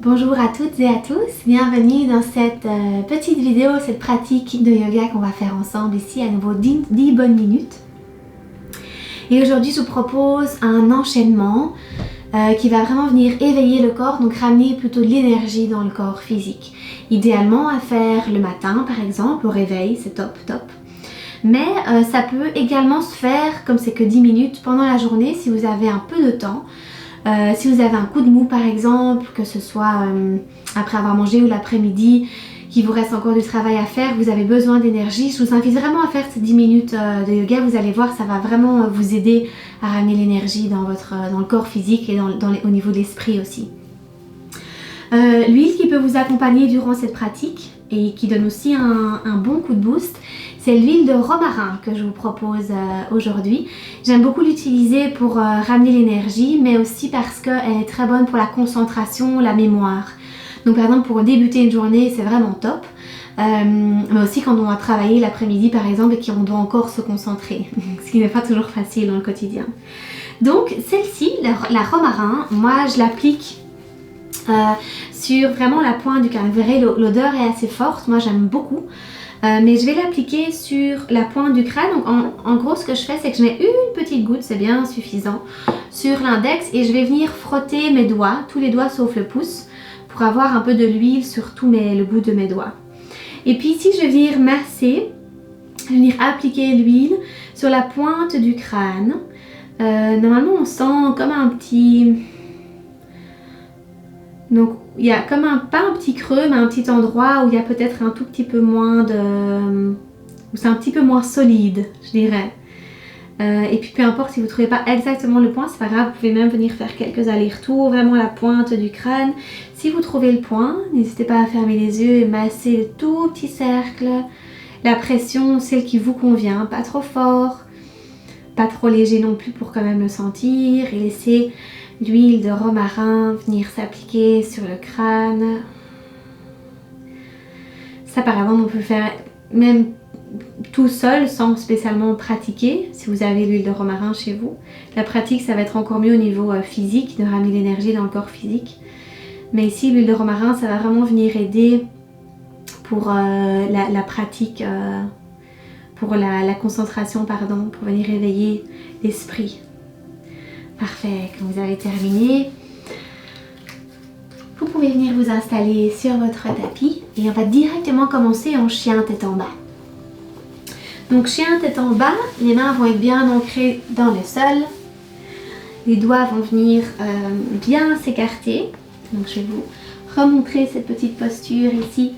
Bonjour à toutes et à tous, bienvenue dans cette petite vidéo, cette pratique de yoga qu'on va faire ensemble ici, à nouveau 10 bonnes minutes. Et aujourd'hui je vous propose un enchaînement qui va vraiment venir éveiller le corps, donc ramener plutôt de l'énergie dans le corps physique. Idéalement à faire le matin par exemple, au réveil, c'est top. Mais ça peut également se faire, comme c'est que 10 minutes, pendant la journée si vous avez un peu de temps. Si vous avez un coup de mou par exemple, que ce soit après avoir mangé ou l'après-midi, qu'il vous reste encore du travail à faire, vous avez besoin d'énergie, je vous invite vraiment à faire ces 10 minutes de yoga. Vous allez voir, ça va vraiment vous aider à ramener l'énergie dans le corps physique et au niveau de l'esprit aussi. L'huile qui peut vous accompagner durant cette pratique et qui donne aussi un bon coup de boost, c'est l'huile de romarin que je vous propose aujourd'hui. J'aime beaucoup l'utiliser pour ramener l'énergie, mais aussi parce qu'elle est très bonne pour la concentration, la mémoire. Donc par exemple pour débuter une journée, c'est vraiment top. Mais aussi quand on doit travailler l'après-midi par exemple et qu'on doit encore se concentrer, ce qui n'est pas toujours facile dans le quotidien. Donc celle-ci, la romarin, moi je l'applique sur vraiment la pointe du crâne. Vous verrez, l'odeur est assez forte, moi j'aime beaucoup. Mais je vais l'appliquer sur la pointe du crâne. Donc en gros ce que je fais, c'est que je mets une petite goutte, c'est bien suffisant, sur l'index et je vais venir frotter mes doigts, tous les doigts sauf le pouce, pour avoir un peu de l'huile sur tout le bout de mes doigts. Et puis ici je vais venir masser, je vais venir appliquer l'huile sur la pointe du crâne. Normalement on sent comme un petit... Donc il y a comme pas un petit creux, mais un petit endroit où il y a peut-être un tout petit peu moins de... où c'est un petit peu moins solide, je dirais. Et puis peu importe si vous ne trouvez pas exactement le point, c'est pas grave, vous pouvez même venir faire quelques allers-retours, vraiment à la pointe du crâne. Si vous trouvez le point, n'hésitez pas à fermer les yeux et masser le tout petit cercle. La pression, celle qui vous convient, pas trop fort, pas trop léger non plus pour quand même le sentir. Et laissez l'huile de romarin venir s'appliquer sur le crâne. Ça par exemple on peut le faire même tout seul sans spécialement pratiquer si vous avez l'huile de romarin chez vous. La pratique ça va être encore mieux au niveau physique, de ramener l'énergie dans le corps physique. Mais ici l'huile de romarin ça va vraiment venir aider pour la pratique, pour la concentration pardon, pour venir éveiller l'esprit. Parfait, quand vous avez terminé, vous pouvez venir vous installer sur votre tapis et on va directement commencer en chien tête en bas. Donc chien tête en bas, les mains vont être bien ancrées dans le sol, les doigts vont venir bien s'écarter. Donc je vais vous remontrer cette petite posture ici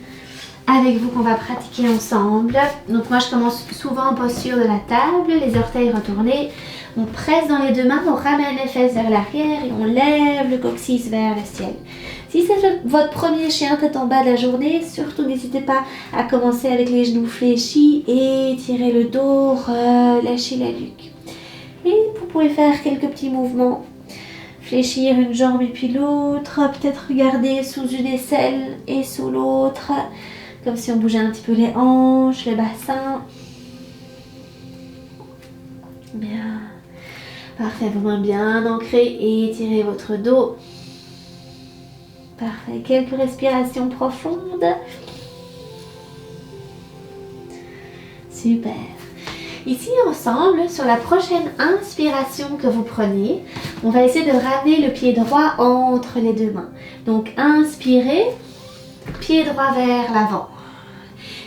avec vous qu'on va pratiquer ensemble. Donc moi je commence souvent en posture de la table, les orteils retournés. On presse dans les deux mains, on ramène les fesses vers l'arrière et on lève le coccyx vers le ciel. Si c'est votre premier chien tête en bas de la journée, surtout n'hésitez pas à commencer avec les genoux fléchis, étirez le dos, relâchez la nuque. Et vous pouvez faire quelques petits mouvements. Fléchir une jambe et puis l'autre, peut-être regarder sous une aisselle et sous l'autre, comme si on bougeait un petit peu les hanches, les bassins. Bien. Parfait, vos mains bien ancrées et étirez votre dos. Parfait, quelques respirations profondes. Super. Ici ensemble, sur la prochaine inspiration que vous prenez, on va essayer de ramener le pied droit entre les deux mains. Donc inspirez, pied droit vers l'avant.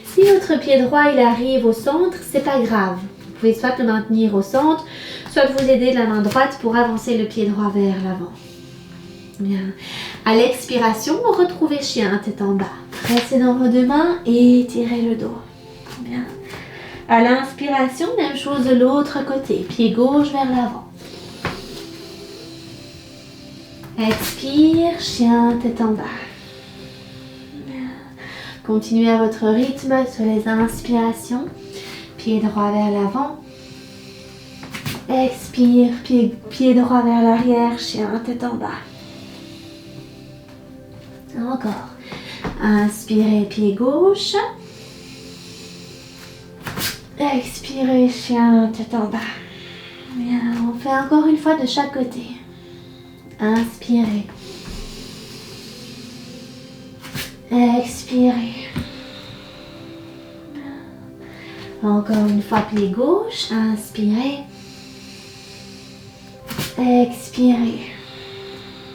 Si votre pied droit il arrive au centre, c'est pas grave. Vous pouvez soit le maintenir au centre, soit vous aider de la main droite pour avancer le pied droit vers l'avant. Bien. À l'expiration, retrouvez chien tête en bas. Pressez dans vos deux mains et étirez le dos. Bien. À l'inspiration, même chose de l'autre côté. Pied gauche vers l'avant. Expire, chien tête en bas. Bien. Continuez à votre rythme sur les inspirations. Pied droit vers l'avant. Expire, pied droit vers l'arrière, chien tête en bas. Encore. Inspirez, pied gauche. Expirez, chien tête en bas. Bien, on fait encore une fois de chaque côté. Inspirez. Expirez. Encore une fois, pied gauche. Inspirez. Expirez.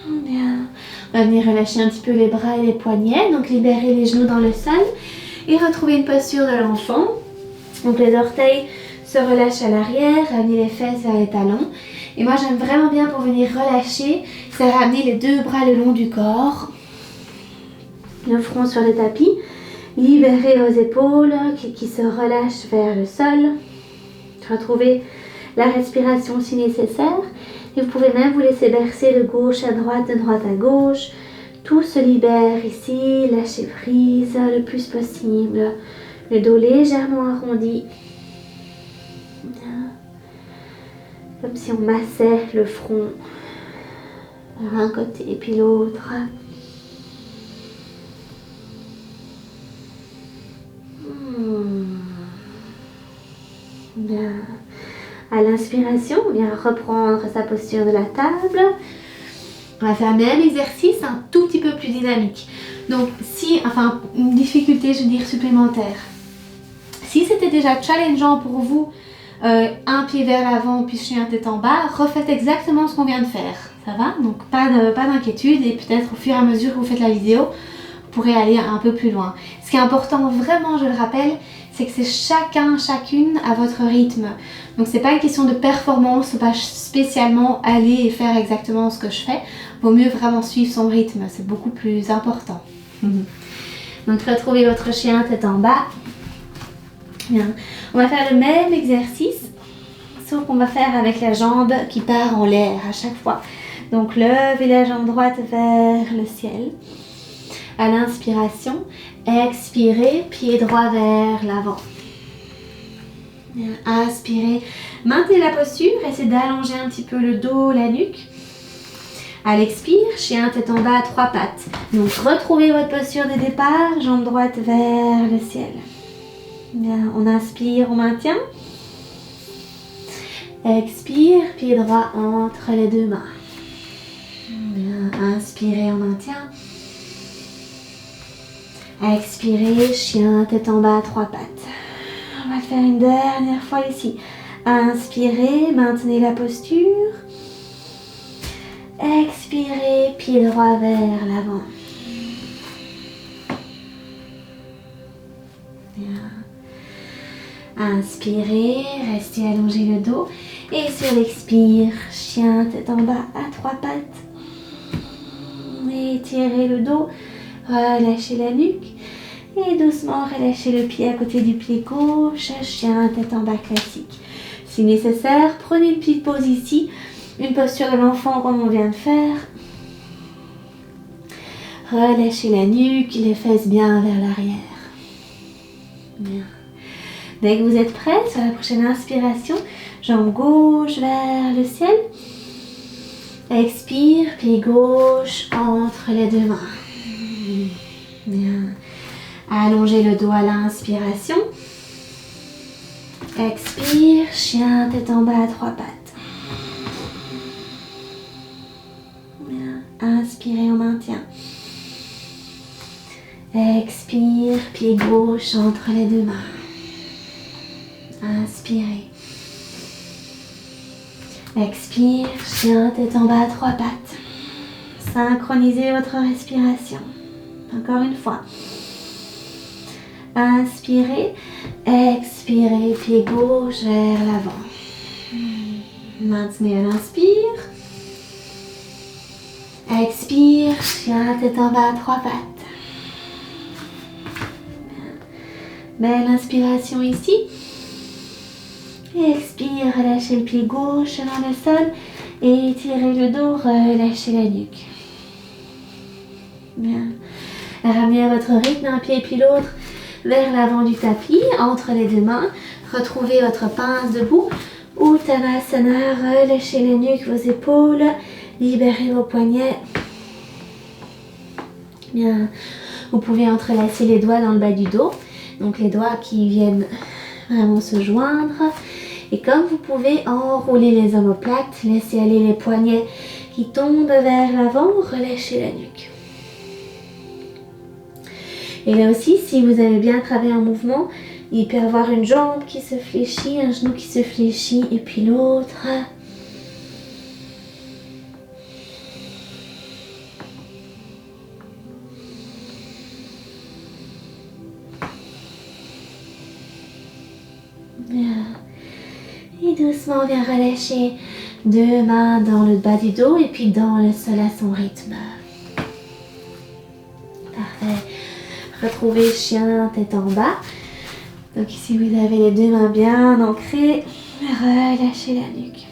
Bien. On va venir relâcher un petit peu les bras et les poignets. Donc, libérer les genoux dans le sol. Et retrouver une posture de l'enfant. Donc, les orteils se relâchent à l'arrière. Ramener les fesses vers les talons. Et moi, j'aime vraiment bien pour venir relâcher. C'est ramener les deux bras le long du corps. Le front sur le tapis. Libérez vos épaules qui se relâchent vers le sol. Retrouvez la respiration si nécessaire. Et vous pouvez même vous laisser bercer de gauche à droite à gauche. Tout se libère ici. Lâchez prise le plus possible. Le dos légèrement arrondi. Comme si on massait le front vers un côté et puis l'autre. Bien. À l'inspiration, on vient reprendre sa posture de la table. On va faire le même exercice, un tout petit peu plus dynamique. Donc, une difficulté, je veux dire, supplémentaire. Si c'était déjà challengeant pour vous, un pied vers l'avant, puis chien tête en bas, refaites exactement ce qu'on vient de faire. Ça va? Donc, pas d'inquiétude et peut-être au fur et à mesure que vous faites la vidéo, vous pourrez aller un peu plus loin. Ce qui est important, vraiment, je le rappelle, c'est que c'est chacune à votre rythme. Donc c'est pas une question de performance, faut pas spécialement aller et faire exactement ce que je fais. Vaut mieux vraiment suivre son rythme, c'est beaucoup plus important. Donc retrouvez votre chien tête en bas. Bien. On va faire le même exercice, sauf qu'on va faire avec la jambe qui part en l'air à chaque fois. Donc levez la jambe droite vers le ciel. À l'inspiration, expirez, pied droit vers l'avant. Inspirez, maintenez la posture, essayez d'allonger un petit peu le dos, la nuque. À l'expire, chien tête en bas, 3 pattes. Donc retrouvez votre posture de départ, jambe droite vers le ciel. Bien, on inspire, on maintient. Expire, pied droit entre les deux mains. Bien, inspirez, on maintient. Expirez, chien, tête en bas, 3 pattes. On va le faire une dernière fois ici. Inspirez, maintenez la posture. Expirez, pied droit vers l'avant. Bien. Inspirez, restez allongé le dos. Et sur l'expire, chien, tête en bas à 3 pattes. Étirez le dos. Relâchez la nuque et doucement relâchez le pied à côté du pied gauche, chien tête en bas classique. Si nécessaire, prenez une petite pause ici, une posture de l'enfant comme on vient de faire. Relâchez la nuque, les fesses bien vers l'arrière. Bien. Dès que vous êtes prêts, sur la prochaine inspiration, jambe gauche vers le ciel. Expire, pied gauche entre les deux mains. Bien. Allongez le dos à l'inspiration. Expire, chien, tête en bas à 3 pattes. Bien. Inspirez, on maintient. Expire, pied gauche entre les deux mains. Inspirez. Expire, chien, tête en bas à 3 pattes. Synchronisez votre respiration. Encore une fois. Inspirez, expirez, pied gauche vers l'avant. Maintenez à l'inspire. Expire, chien, tête en bas à 3 pattes. Belle inspiration ici. Expire, relâchez le pied gauche vers le sol. Et étirez le dos, relâchez la nuque. Bien. Ramenez à votre rythme un pied puis l'autre vers l'avant du tapis, entre les deux mains. Retrouvez votre pince debout. Uttanasana, relâchez la nuque, vos épaules. Libérez vos poignets. Bien. Vous pouvez entrelacer les doigts dans le bas du dos. Donc les doigts qui viennent vraiment se joindre. Et comme vous pouvez enrouler les omoplates, laissez aller les poignets qui tombent vers l'avant, relâchez la nuque. Et là aussi, si vous avez bien travaillé un mouvement, il peut y avoir une jambe qui se fléchit, un genou qui se fléchit et puis l'autre. Bien. Et doucement, on vient relâcher 2 mains dans le bas du dos et puis dans le sol à son rythme. Parfait. Retrouvez chien tête en bas. Donc ici, vous avez les 2 mains bien ancrées. Relâchez la nuque.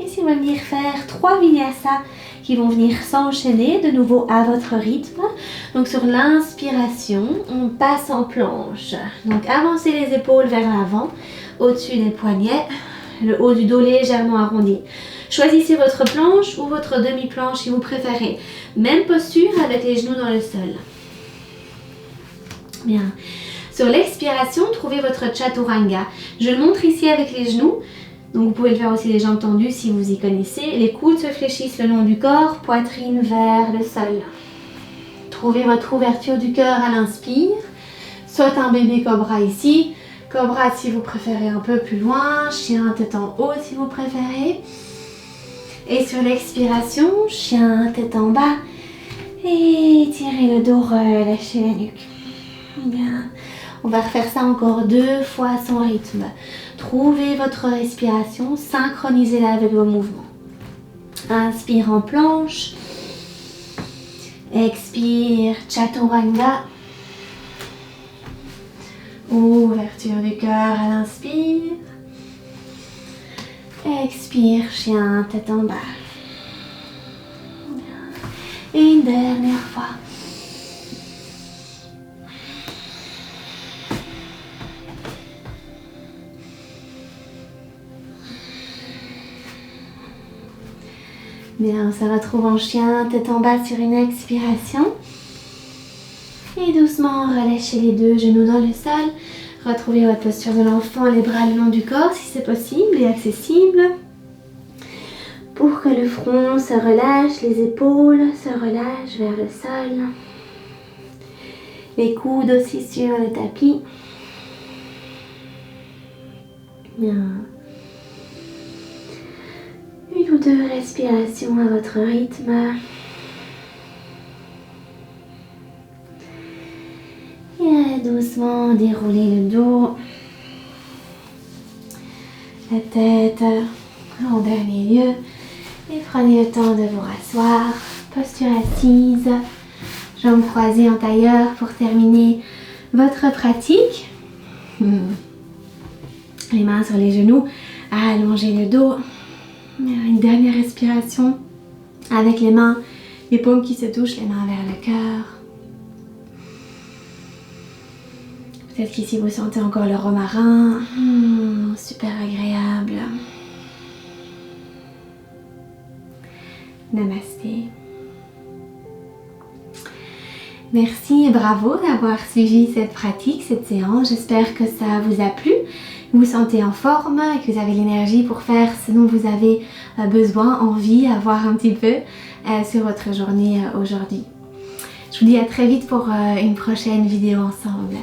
Ici, on va venir faire 3 vinyasa qui vont venir s'enchaîner de nouveau à votre rythme. Donc sur l'inspiration, on passe en planche. Donc avancez les épaules vers l'avant, au-dessus des poignets, le haut du dos légèrement arrondi. Choisissez votre planche ou votre demi-planche si vous préférez. Même posture avec les genoux dans le sol. Bien. Sur l'expiration, trouvez votre chaturanga. Je le montre ici avec les genoux. Donc vous pouvez le faire aussi les jambes tendues si vous y connaissez. Les coudes se fléchissent le long du corps, poitrine vers le sol. Trouvez votre ouverture du cœur à l'inspire. Soit un bébé cobra ici. Cobra si vous préférez un peu plus loin. Chien tête en haut si vous préférez. Et sur l'expiration, chien tête en bas. Et tirez le dos, relâchez la nuque. Bien. On va refaire ça encore 2 fois à son rythme. Trouvez votre respiration, synchronisez-la avec vos mouvements. Inspire en planche. Expire, chaturanga. Ouverture du cœur à l'inspire. Expire, chien, tête en bas. Et une dernière fois. Bien, on se retrouve en chien, tête en bas sur une expiration. Et doucement, relâchez les 2 genoux dans le sol. Retrouvez votre posture de l'enfant, les bras le long du corps si c'est possible et accessible. Pour que le front se relâche, les épaules se relâchent vers le sol. Les coudes aussi sur le tapis. Bien. 1 ou 2 respirations à votre rythme. Et doucement déroulez le dos. La tête en dernier lieu. Et prenez le temps de vous rasseoir. Posture assise. Jambes croisées en tailleur pour terminer votre pratique. Les mains sur les genoux. Allongez le dos. Une dernière respiration avec les mains, les paumes qui se touchent, les mains vers le cœur. Peut-être qu'ici vous sentez encore le romarin. Super agréable. Namasté. Merci et bravo d'avoir suivi cette pratique, cette séance. J'espère que ça vous a plu. Vous vous sentez en forme et que vous avez l'énergie pour faire ce dont vous avez besoin, envie, avoir un petit peu sur votre journée aujourd'hui. Je vous dis à très vite pour une prochaine vidéo ensemble.